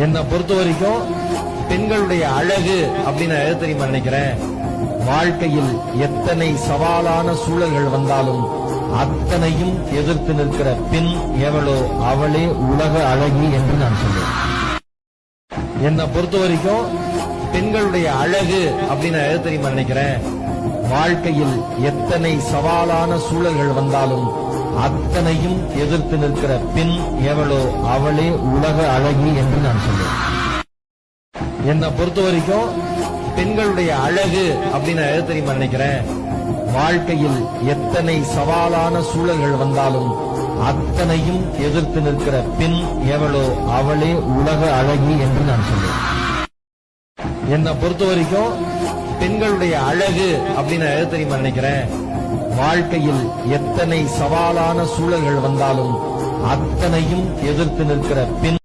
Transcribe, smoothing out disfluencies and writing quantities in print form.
என்னை பொறுத்த வரைக்கும் பெண்களுடைய அழகு அப்படின்னு எது தெரியுமா நினைக்கிறேன், வாழ்க்கையில் எத்தனை சவாலான சூழல்கள் வந்தாலும் அத்தனையும் எதிர்த்து நிற்கிற பெண் எவளோ அவளே உலக அழகி என்று நான் சொல்லுவேன். என்னை பொறுத்த வரைக்கும் பெண்களுடைய அழகு அப்படின்னு எது தெரியுமா நினைக்கிறேன், வாழ்க்கையில் எத்தனை சவாலான சூழல்கள் வந்தாலும் அத்தனையும் எதிர்த்து நிற்கிற பெண் எவளோ அவளே உலக அழகி என்று நான் சொல்லுவேன். என்னை பொறுத்த வரைக்கும் பெண்களுடைய அழகு அப்படின்னு எது தெரியுமா நினைக்கிறேன், வாழ்க்கையில் எத்தனை சவாலான சூழல்கள் வந்தாலும் அத்தனையும் எதிர்த்து நிற்கிற பெண் எவளோ அவளே உலக அழகி என்று நான் சொல்லுவேன். என்னை பொறுத்த வரைக்கும் பெண்களுடைய அழகு அப்படின்னு எது தெரியுமா நினைக்கிறேன், வாழ்க்கையில் எத்தனை சவாலான சூழல்கள் வந்தாலும் அத்தனையும் எதிர்த்து நிற்கிற பெண்